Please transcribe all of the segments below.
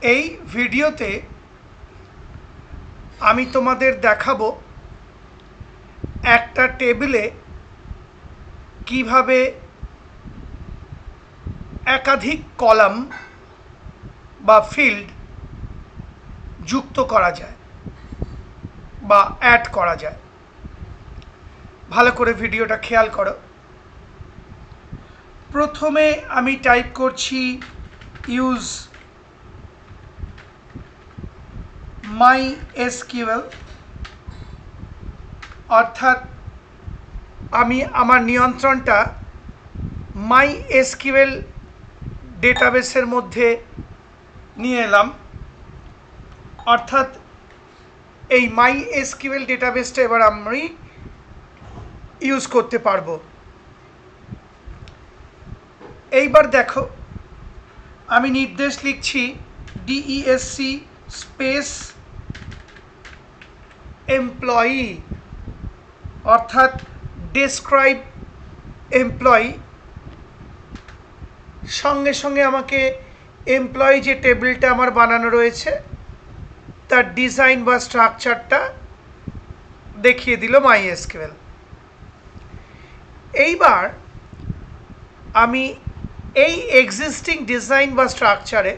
এই ভিডিওতে আমি তোমাদের দেখাবো একটা টেবিলে কিভাবে একাধিক কলাম বা ফিল্ড যুক্ত করা যায় বা অ্যাড করা যায়। ভালো করে ভিডিওটা খেয়াল করো। প্রথমে আমি টাইপ করছি ইউজ MySQL, অর্থাৎ আমি আমার নিয়ন্ত্রণটা MySQL ডেটাবেসের মধ্যে নিয়ে এলাম। অর্থাৎ এই MySQL ডেটাবেসটা এবার আমি ইউজ করতে পারবো। এইবার দেখো, আমি নির্দেশ লিখছি DESC স্পেস এমপ্লয়ি, অর্থাৎ ডেসক্রাইব এমপ্লয়ি। সঙ্গে সঙ্গে আমাকে এমপ্লয়ি যে টেবিলটা আমার বানানো রয়েছে তার ডিজাইন বা স্ট্রাকচারটা দেখিয়ে দিল MySQL। এইবার আমি এই এক্সিস্টিং ডিজাইন বা স্ট্রাকচারে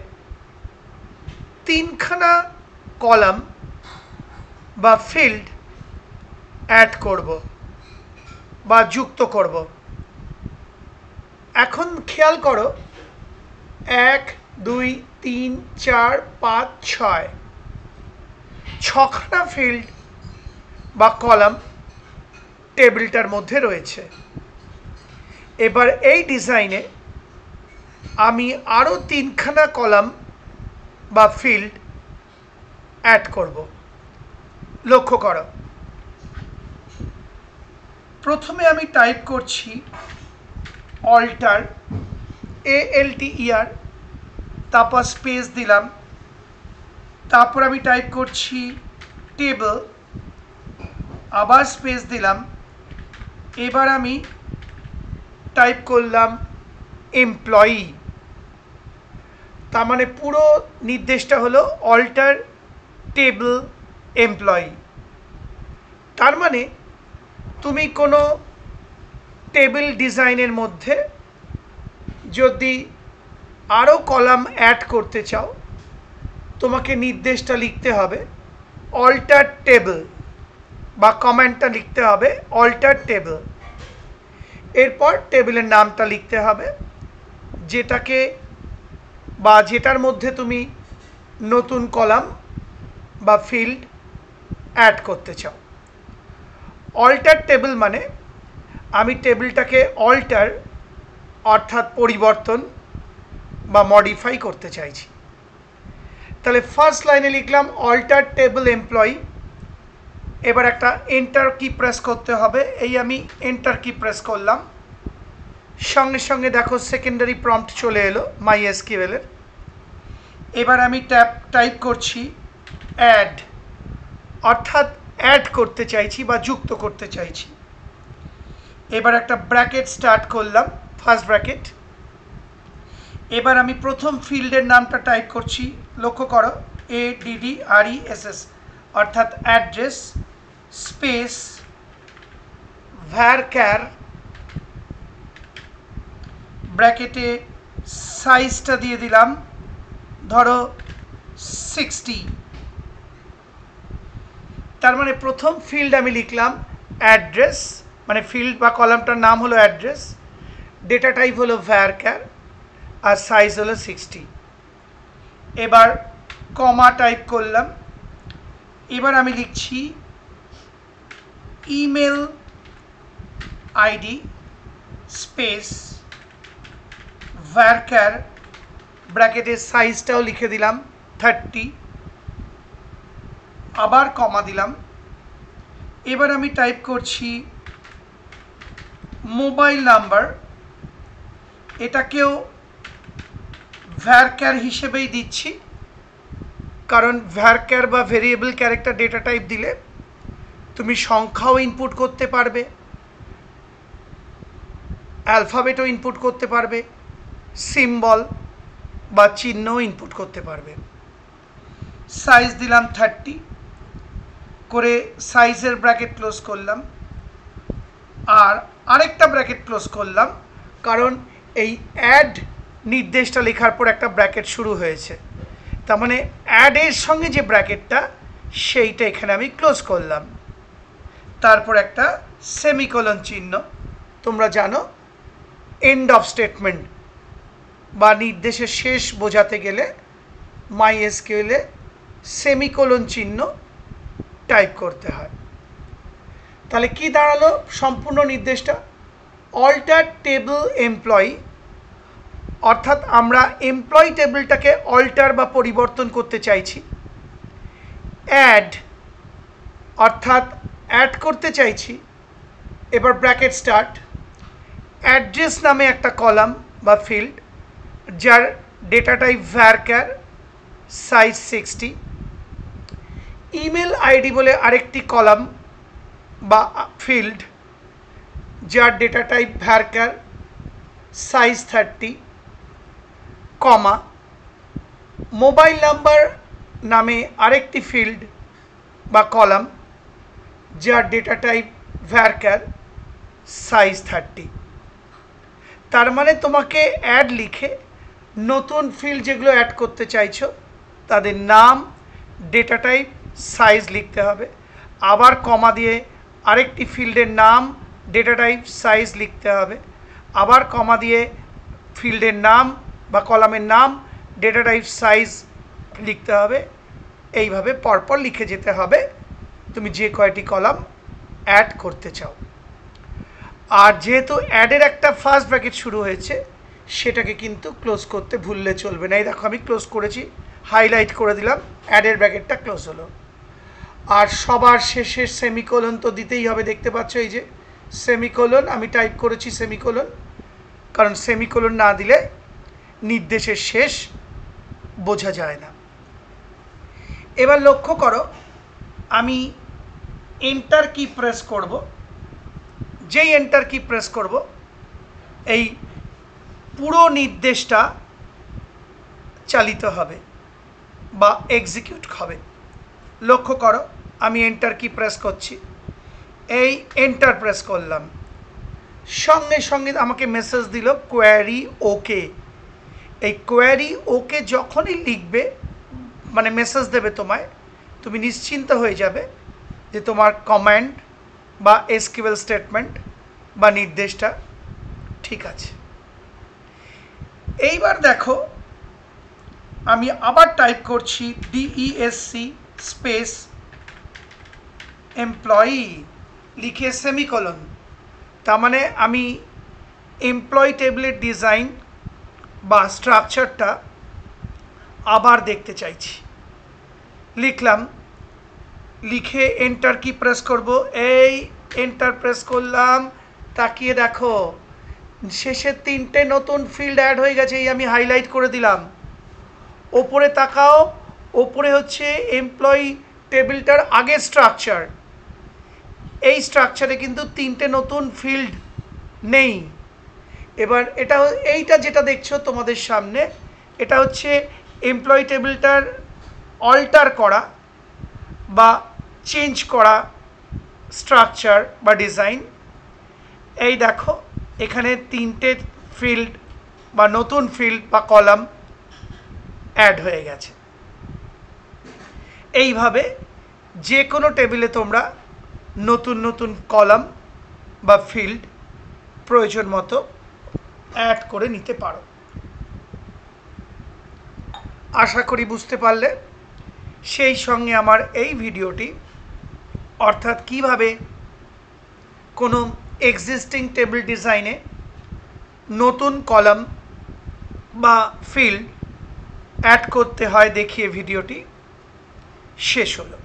তিনখানা কলাম বা ফিল্ড অ্যাড করব বা যুক্ত করব। এখন খেয়াল করো, 1 2 3 4 5 6 ছখানা ফিল্ড বা কলাম টেবিলটার মধ্যে রয়েছে। এবার এই ডিজাইনে আমি আরও তিনখানা কলাম বা ফিল্ড অ্যাড করব। লক্ষ্য করো, প্রথমে আমি টাইপ করছি অল্টার, ALTER, তারপর স্পেস দিলাম, তারপর আমি টাইপ করছি টেবল, আবার স্পেস দিলাম। এবার আমি টাইপ করলাম এমপ্লয়ি। তার মানে পুরো নির্দেশটা হলো অল্টার টেবল এমপ্লয়ি। তার মানে তুমি কোনো টেবিল ডিজাইনের মধ্যে যদি আরও কলাম অ্যাড করতে চাও, তোমাকে নির্দেশটা লিখতে হবে অল্টার টেবল বা কমান্ডটা লিখতে হবে অল্টার টেবল। এরপর টেবিলের নামটা লিখতে হবে যেটাকে বা যেটার মধ্যে তুমি নতুন কলাম বা ফিল্ড অ্যাড করতে চাও। অল্টার টেবিল মানে আমি টেবিলটাকে অল্টার অর্থাৎ পরিবর্তন বা মডিফাই করতে চাইছি। তাহলে ফার্স্ট লাইনে লিখলাম অল্টার টেবল এমপ্লয়ি। এবার একটা এন্টার কি প্রেস করতে হবে। এই আমি এন্টার কি প্রেস করলাম, সঙ্গে সঙ্গে দেখো সেকেন্ডারি প্রম্পট চলে এলো MySQL এর। এবার আমি টাইপ করছি অ্যাড, অর্থাৎ অ্যাড করতে চাইছি বা যুক্ত করতে চাইছি। এবার একটা ব্র্যাকেট স্টার্ট করলাম, ফার্স্ট ব্র্যাকেট। এবার আমি প্রথম ফিল্ডের নামটা টাইপ করছি, লক্ষ্য করো ADDRESS, অর্থাৎ অ্যাড্রেস, স্পেস varchar, ব্র্যাকেটে সাইজটা দিয়ে দিলাম ধরো 60। তার মানে প্রথম ফিল্ড আমি লিখলাম অ্যাড্রেস, মানে ফিল্ড বা কলামটার নাম হলো অ্যাড্রেস, ডেটা টাইপ হলো varchar আর সাইজ হলো 60। এবার কমা টাইপ করলাম। এবার আমি লিখছি ইমেল আইডি স্পেস varchar, ব্র্যাকেটের সাইজটাও লিখে দিলাম 30, আবার কমা দিলাম। এবার আমি টাইপ করছি মোবাইল নাম্বার, এটাকেও varchar হিসেবেই দিচ্ছি, কারণ varchar বা ভেরিয়েবল ক্যারেক্টার ডেটা টাইপ দিলে তুমি সংখ্যাও ইনপুট করতে পারবে, অ্যালফাবেটও ইনপুট করতে পারবে, সিম্বল বা চিহ্নও ইনপুট করতে পারবে। সাইজ দিলাম 30 করে সাইজের ব্র্যাকেট ক্লোজ করলাম, আর আরেকটা ব্র্যাকেট ক্লোজ করলাম কারণ এই অ্যাড নির্দেশটা লেখার পর একটা ব্র্যাকেট শুরু হয়েছে, তার মানে অ্যাডের সঙ্গে যে ব্র্যাকেটটা সেইটা এখানে আমি ক্লোজ করলাম। তারপর একটা সেমিকোলন চিহ্ন, তোমরা জানো এন্ড অফ স্টেটমেন্ট বা নির্দেশের শেষ বোঝাতে গেলে মাইএসকিউএলে সেমিকোলন চিহ্ন টাইপ করতে হয়। তাহলে কি দাঁড়ালো সম্পূর্ণ নির্দেশটা? অল্টার টেবল এমপ্লয়ি, অর্থাৎ আমরা এমপ্লয়ি টেবিলটাকে অল্টার বা পরিবর্তন করতে চাইছি। অ্যাড অর্থাৎ অ্যাড করতে চাইছি। এবার ব্র্যাকেট স্টার্ট। অ্যাড্রেস নামে একটা কলাম বা ফিল্ড, যার data type varchar, size 60। Email ID বলে আরেকটি কলাম বা ফিল্ড, যার ডেটা টাইপ varchar, সাইজ 30, কমা। মোবাইল নাম্বার নামে আরেকটি ফিল্ড বা কলাম, যার ডেটা টাইপ varchar, সাইজ 30। তার মানে তোমাকে অ্যাড লিখে নতুন ফিল্ড যেগুলো অ্যাড করতে চাইছো তাদের নাম, ডেটা টাইপ, সাইজ লিখতে হবে। আবার কমা দিয়ে আরেকটি ফিল্ডের নাম, ডেটা টাইপ, সাইজ লিখতে হবে। আবার কমা দিয়ে ফিল্ডের নাম বা কলামের নাম, ডেটা টাইপ, সাইজ লিখতে হবে। এইভাবে পরপর লিখে যেতে হবে তুমি যে কয়টি কলাম অ্যাড করতে চাও। আর যেহেতু অ্যাডের একটা ফার্স্ট ব্র্যাকেট শুরু হয়েছে, সেটাকে কিন্তু ক্লোজ করতে ভুললে চলবে না। এই দেখো আমি ক্লোজ করেছি, হাইলাইট করে দিলাম, অ্যাডের ব্র্যাকেটটা ক্লোজ হলো। আর সবার শেষে সেমিকোলন তো দিতেই হবে, দেখতে পাচ্ছ এই যে সেমিকোলন আমি টাইপ করেছি সেমিকোলন, কারণ সেমিকোলন না দিলে নির্দেশের শেষ বোঝা যায় না। এবার লক্ষ্য করো, আমি এন্টার কি প্রেস করব, যেই এন্টার কি প্রেস করব এই পুরো নির্দেশটা চালিত হবে বা এক্সিকিউট হবে। লক্ষ্য করো আমি এন্টার কি প্রেস করছি, এই এন্টার প্রেস করলাম, সঙ্গে সঙ্গে আমাকে মেসেজ দিল কোয়ারি ওকে। এই কোয়ারি ওকে যখনই লিখবে মানে মেসেজ দেবে তোমায়, তুমি নিশ্চিন্ত হয়ে যাবে যে তোমার কমান্ড বা এসকিউএল স্টেটমেন্ট বা নির্দেশটা ঠিক আছে। এইবার দেখো আমি আবার টাইপ করছি ডিইএসসি স্পেস এমপ্লয়ি লিখে সেমিকোলন, তার মানে আমি এমপ্লয়ি টেবিলের ডিজাইন বা স্ট্রাকচারটা আবার দেখতে চাইছি। লিখলাম, লিখে এন্টার কি প্রেস করব, এই এন্টার প্রেস করলাম, তাকিয়ে দেখো শেষে 3টে নতুন ফিল্ড অ্যাড হয়ে গেছে, এই আমি হাইলাইট করে দিলাম। ওপরে তাকাও, ওপরে হচ্ছে এমপ্লয়ি টেবিলটার আগের স্ট্রাকচার, এই স্ট্রাকচারে কিন্তু 3টে নতুন ফিল্ড নেই। এবার এইটা যেটা দেখছো তোমাদের সামনে, এটা হচ্ছে এমপ্লয়ি টেবিলটার অল্টার করা বা চেঞ্জ করা স্ট্রাকচার বা ডিজাইন। এই দেখো এখানে 3টে ফিল্ড বা নতুন ফিল্ড বা কলাম অ্যাড হয়ে গেছে। এইভাবে যে কোনো টেবিলে তোমরা নতুন নতুন কলাম বা ফিল্ড প্রয়োজন মতো অ্যাড করে নিতে পারো। আশা করি বুঝতে পারলে। সেই সঙ্গে আমার এই ভিডিওটি, অর্থাৎ কিভাবে কোনো এক্সিস্টিং টেবিল ডিজাইনে নতুন কলাম বা ফিল্ড অ্যাড করতে হয় দেখিয়ে ভিডিওটি শেষ হলো।